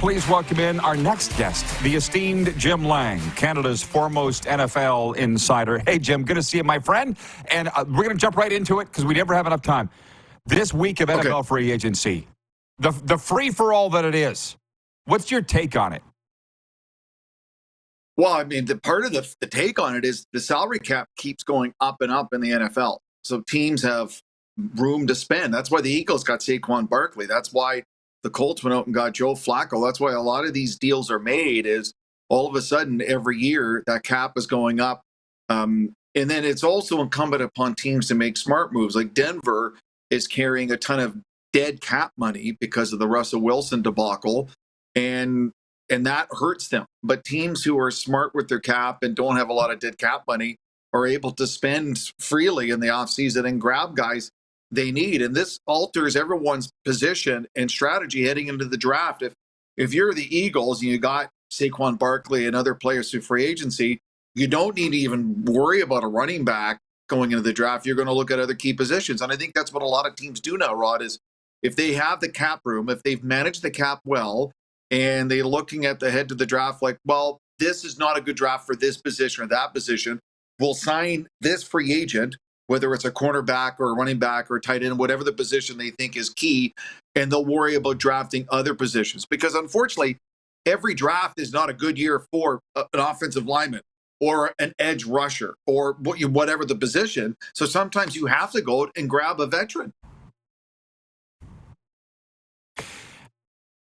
please welcome in our next guest, the esteemed Jim Lang, Canada's foremost NFL insider. Hey, Jim, good to see you, my friend. And we're going to jump right into it because we never have enough time. This week of NFL free agency, the free-for-all that it is, what's your take on it? Well, I mean, the part of the take on it is the salary cap keeps going up and up in the NFL. So teams have room to spend. That's why the Eagles got Saquon Barkley. That's why the Colts went out and got Joe Flacco. That's why a lot of these deals are made, is all of a sudden every year that cap is going up. And then it's also incumbent upon teams to make smart moves. Like Denver is carrying a ton of dead cap money because of the Russell Wilson debacle. And that hurts them. But teams who are smart with their cap and don't have a lot of dead cap money are able to spend freely in the offseason and grab guys they need. And this alters everyone's position and strategy heading into the draft. If you're the Eagles and you got Saquon Barkley and other players through free agency, you don't need to even worry about a running back going into the draft. You're going to look at other key positions. And I think that's what a lot of teams do now, Rod, is if they have the cap room, if they've managed the cap well, and they're looking at the head of the draft like, well, this is not a good draft for this position or that position. We'll sign this free agent, whether it's a cornerback or a running back or a tight end, whatever the position they think is key, and they'll worry about drafting other positions. Because unfortunately, every draft is not a good year for an offensive lineman or an edge rusher or whatever the position. So sometimes you have to go and grab a veteran.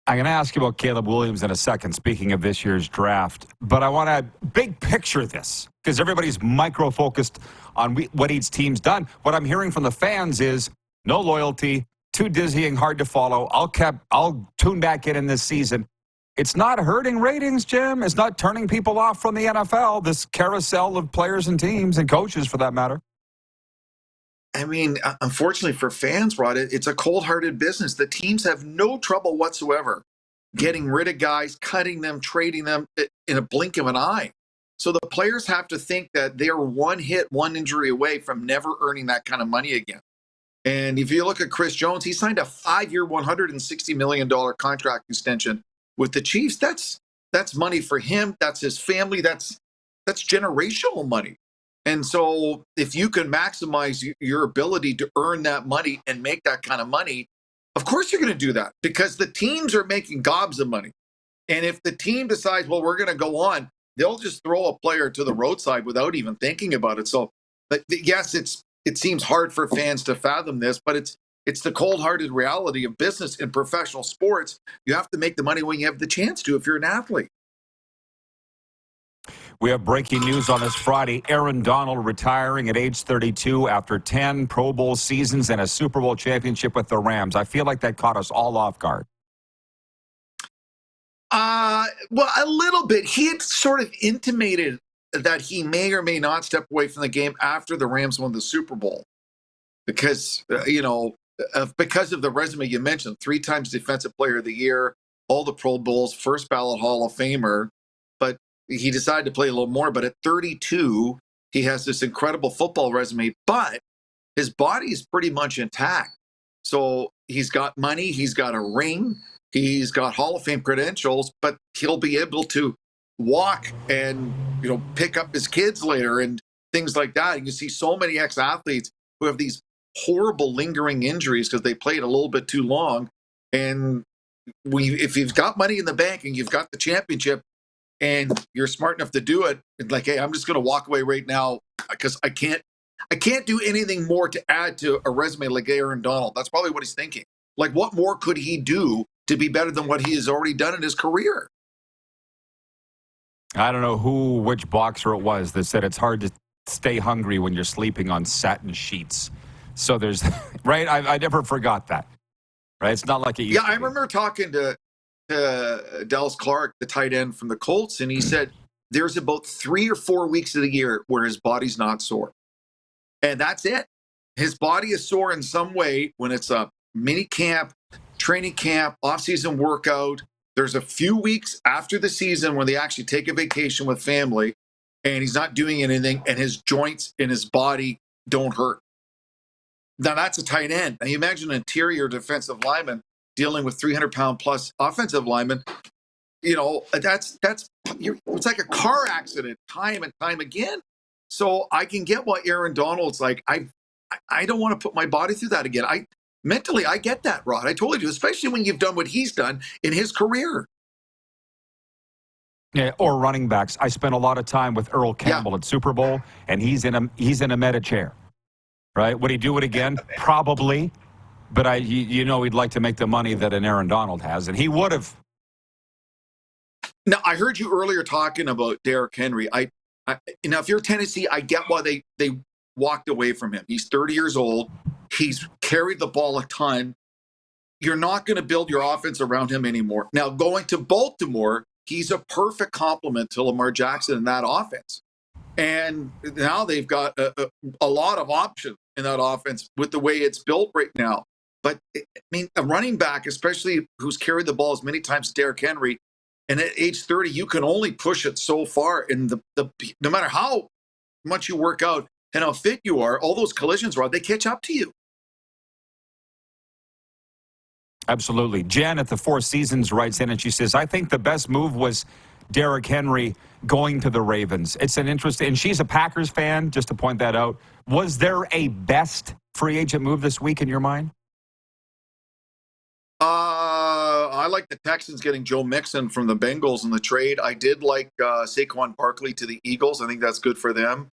I'm going to ask you about Caleb Williams in a second, speaking of this year's draft. But I want to big picture this because everybody's micro-focused on what each team's done. What I'm hearing from the fans is no loyalty, too dizzying, hard to follow. I'll tune back in this season. It's not hurting ratings, Jim. It's not turning people off from the NFL, this carousel of players and teams and coaches, for that matter. I mean, unfortunately for fans, Rod, it's a cold-hearted business. The teams have no trouble whatsoever getting rid of guys, cutting them, trading them in a blink of an eye. So the players have to think that they're one hit, one injury away from never earning that kind of money again. And if you look at Chris Jones, he signed a 5-year, $160 million contract extension with the Chiefs. That's money for him. That's his family. That's generational money. And so if you can maximize your ability to earn that money and make that kind of money, of course you're going to do that because the teams are making gobs of money. And if the team decides, well, we're going to go on, they'll just throw a player to the roadside without even thinking about it. So, yes, it seems hard for fans to fathom this, but it's the cold-hearted reality of business in professional sports. You have to make the money when you have the chance to if you're an athlete. We have breaking news on this Friday. Aaron Donald retiring at age 32 after 10 Pro Bowl seasons and a Super Bowl championship with the Rams. I feel like that caught us all off guard. Well, a little bit. He had sort of intimated that he may or may not step away from the game after the Rams won the Super Bowl because, because of the resume you mentioned, 3 times Defensive Player of the Year, all the Pro Bowls, first ballot Hall of Famer. But he decided to play a little more, but at 32, he has this incredible football resume, but his body is pretty much intact. So he's got money, he's got a ring, he's got Hall of Fame credentials, but he'll be able to walk and, pick up his kids later and things like that. You see so many ex-athletes who have these horrible lingering injuries because they played a little bit too long. And if you've got money in the bank and you've got the championship, and you're smart enough to do it, like, hey, I'm just going to walk away right now because I can't do anything more to add to a resume like Aaron Donald. That's probably what he's thinking. Like, what more could he do to be better than what he has already done in his career? I don't know which boxer it was that said it's hard to stay hungry when you're sleeping on satin sheets. So there's, right? I never forgot that. Right? It's not like it used to be. I remember talking to Dallas Clark, the tight end from the Colts, and he said there's about 3 or 4 weeks of the year where his body's not sore. And that's it. His body is sore in some way when it's a mini camp, training camp, off-season workout. There's a few weeks after the season when they actually take a vacation with family and he's not doing anything and his joints in his body don't hurt. Now that's a tight end. Now you imagine an interior defensive lineman dealing with 300-pound plus offensive linemen. it's like a car accident time and time again. So I can get why Aaron Donald's like, I don't want to put my body through that again. Mentally, I get that, Rod. I totally do, especially when you've done what he's done in his career. Yeah, or running backs. I spent a lot of time with Earl Campbell at Super Bowl, and he's in a meta chair. Right? Would he do it again? Probably. But he'd like to make the money that an Aaron Donald has, and he would have. Now, I heard you earlier talking about Derrick Henry. If you're Tennessee, I get why they walked away from him. He's 30 years old. He's carried the ball a ton. You're not going to build your offense around him anymore. Now, going to Baltimore, he's a perfect complement to Lamar Jackson in that offense. And now they've got a lot of options in that offense with the way it's built right now. But, a running back, especially who's carried the ball as many times as Derrick Henry, and at age 30, you can only push it so far. And no matter how much you work out and how fit you are, all those collisions, Rod, they catch up to you. Absolutely. Jen at the Four Seasons writes in and she says, I think the best move was Derrick Henry going to the Ravens. It's an interesting, and she's a Packers fan, just to point that out. Was there a best free agent move this week in your mind? I like the Texans getting Joe Mixon from the Bengals in the trade. I did like Saquon Barkley to the Eagles. I think that's good for them.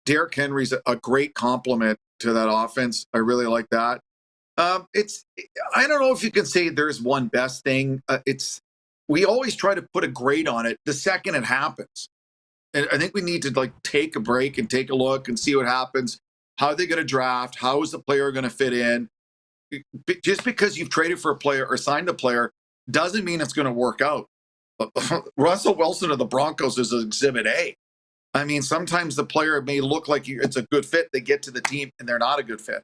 Derrick Henry's a great compliment to that offense. I really like that. I don't know if you can say there's one best thing. We always try to put a grade on it the second it happens. And I think we need to take a break and take a look and see what happens. How are they going to draft? How is the player going to fit in? Just because you've traded for a player or signed a player doesn't mean it's going to work out. Russell Wilson of the Broncos is Exhibit A. Sometimes the player may look like it's a good fit. They get to the team and they're not a good fit.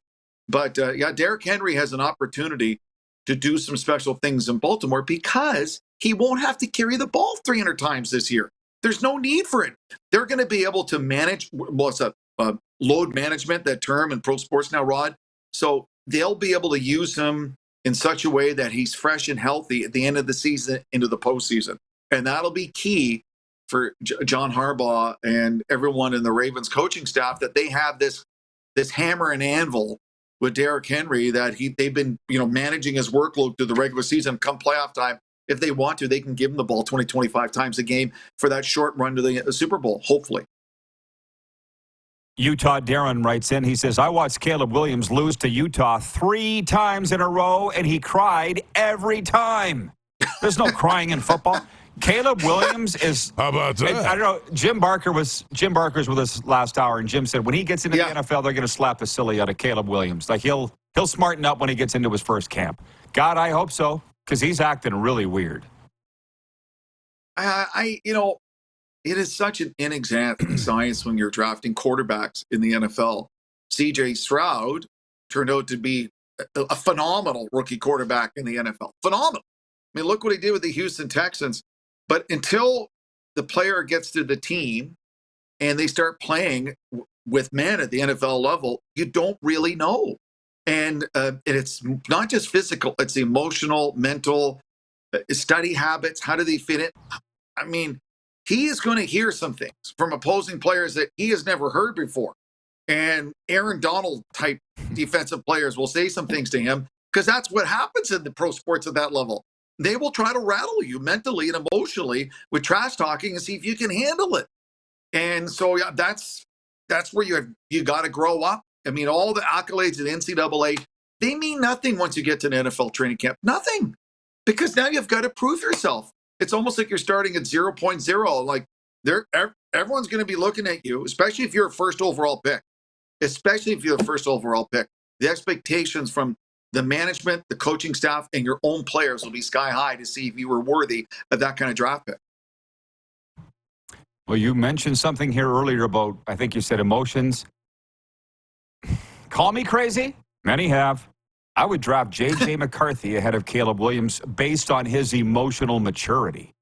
But Derrick Henry has an opportunity to do some special things in Baltimore because he won't have to carry the ball 300 times this year. There's no need for it. They're going to be able to manage, it's a load management, that term in pro sports now, Rod. So they'll be able to use him in such a way that he's fresh and healthy at the end of the season into the postseason. And that'll be key for John Harbaugh and everyone in the Ravens coaching staff, that they have this hammer and anvil with Derrick Henry, that they've been managing his workload through the regular season. Come playoff time, if they want to, they can give him the ball 20, 25 times a game for that short run to the Super Bowl, hopefully. Utah Darren writes in, he says, I watched Caleb Williams lose to Utah 3 times in a row, and he cried every time. There's no crying in football. Caleb Williams is... How about that? I don't know. Jim Barker's with us last hour, and Jim said when he gets into the NFL, they're going to slap the silly out of Caleb Williams. He'll smarten up when he gets into his first camp. God, I hope so, because he's acting really weird. It is such an inexact science when you're drafting quarterbacks in the NFL. C.J. Stroud turned out to be a phenomenal rookie quarterback in the NFL. Phenomenal. Look what he did with the Houston Texans. But until the player gets to the team and they start playing with men at the NFL level, you don't really know. And it's not just physical, it's emotional, mental, study habits. How do they fit in? He is going to hear some things from opposing players that he has never heard before. And Aaron Donald type defensive players will say some things to him, because that's what happens in the pro sports at that level. They will try to rattle you mentally and emotionally with trash talking and see if you can handle it. And so, that's where you got to grow up. All the accolades at NCAA, they mean nothing once you get to an NFL training camp. Nothing. Because now you've got to prove yourself. It's almost like you're starting at 0.0. Like everyone's going to be looking at you, especially if you're a first overall pick. The expectations from the management, the coaching staff, and your own players will be sky high to see if you were worthy of that kind of draft pick. Well, you mentioned something here earlier about, I think you said emotions. Call me crazy. Many have. I would draft J.J. McCarthy ahead of Caleb Williams based on his emotional maturity.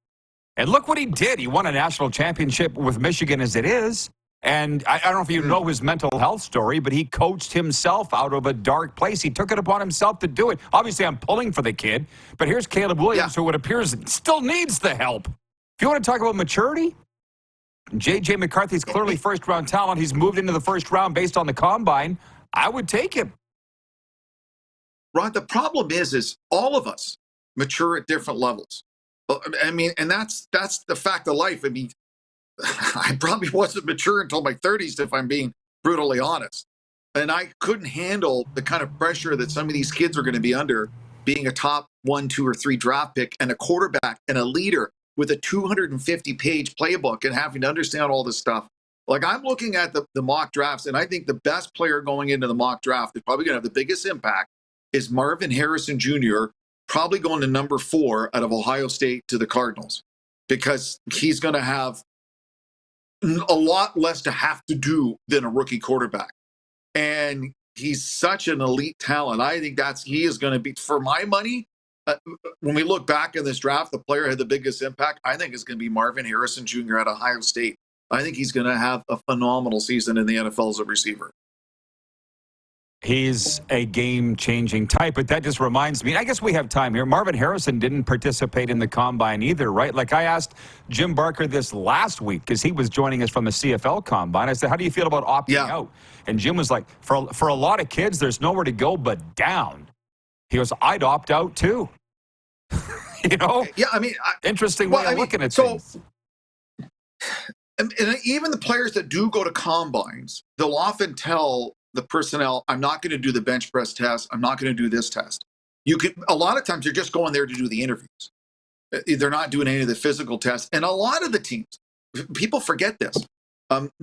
And look what he did. He won a national championship with Michigan as it is. And I don't know if you know his mental health story, but he coached himself out of a dark place. He took it upon himself to do it. Obviously, I'm pulling for the kid, but here's Caleb Williams, who it appears still needs the help. If you want to talk about maturity, J.J. McCarthy's clearly first-round talent. He's moved into the first round based on the combine. I would take him. Rod, the problem is all of us mature at different levels. I mean, and that's the fact of life. I mean, I probably wasn't mature until my 30s, if I'm being brutally honest. And I couldn't handle the kind of pressure that some of these kids are going to be under, being a top 1, 2, or 3 draft pick and a quarterback and a leader with a 250-page playbook and having to understand all this stuff. Like, I'm looking at the mock drafts, and I think the best player going into the mock draft is probably going to have the biggest impact is Marvin Harrison Jr., probably going to number 4 out of Ohio State to the Cardinals, because he's going to have a lot less to have to do than a rookie quarterback. And he's such an elite talent. I think he is going to be, for my money, when we look back in this draft, the player had the biggest impact, I think, is going to be Marvin Harrison Jr. at Ohio State. I think he's going to have a phenomenal season in the NFL as a receiver. He's a game-changing type, but that just reminds me, I guess we have time here. Marvin Harrison didn't participate in the combine either, right? Like, I asked Jim Barker this last week because he was joining us from the CFL combine. I said, how do you feel about opting out? And Jim was like, for a lot of kids, there's nowhere to go but down. He goes, I'd opt out too. You know? Yeah, I mean, interesting way of looking at things. And even the players that do go to combines, they'll often tell the personnel, I'm not going to do the bench press test. I'm not going to do this test. A lot of times you're just going there to do the interviews. They're not doing any of the physical tests. And a lot of the teams, people forget this,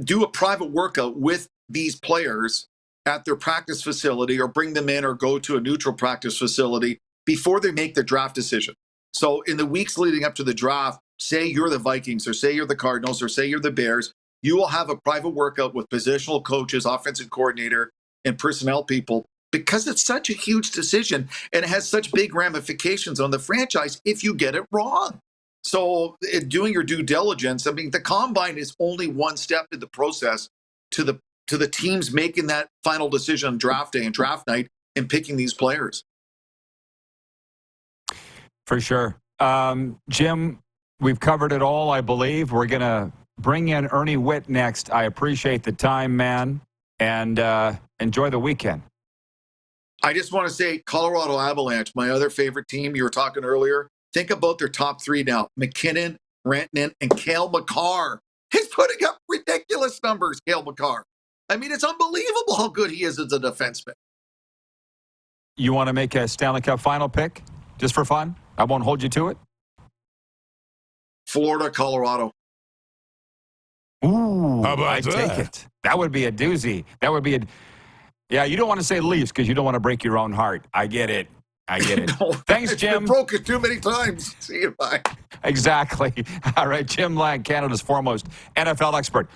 do a private workout with these players at their practice facility, or bring them in or go to a neutral practice facility before they make their draft decision. So in the weeks leading up to the draft, say you're the Vikings, or say you're the Cardinals, or say you're the Bears, you will have a private workout with positional coaches, offensive coordinator, and personnel people, because it's such a huge decision and it has such big ramifications on the franchise if you get it wrong. So doing your due diligence, I mean, the combine is only one step in the process to the teams making that final decision on draft day and draft night and picking these players. For sure. Jim, we've covered it all, I believe. We're going to bring in Ernie Witt next. I appreciate the time, man, and enjoy the weekend. I just want to say Colorado Avalanche, my other favorite team. You were talking earlier. Think about their top 3 now. McKinnon, Rantanen, and Cale Makar. He's putting up ridiculous numbers, Cale Makar. I mean, it's unbelievable how good he is as a defenseman. You want to make a Stanley Cup final pick just for fun? I won't hold you to it. Florida, Colorado. Ooh, how about I'd that? take it. That would be a doozy. That would be yeah, you don't want to say Leafs because you don't want to break your own heart. I get it. No, Thanks, Jim. It's broken too many times. See you, bye. Exactly. All right, Jim Lang, Canada's foremost NFL expert.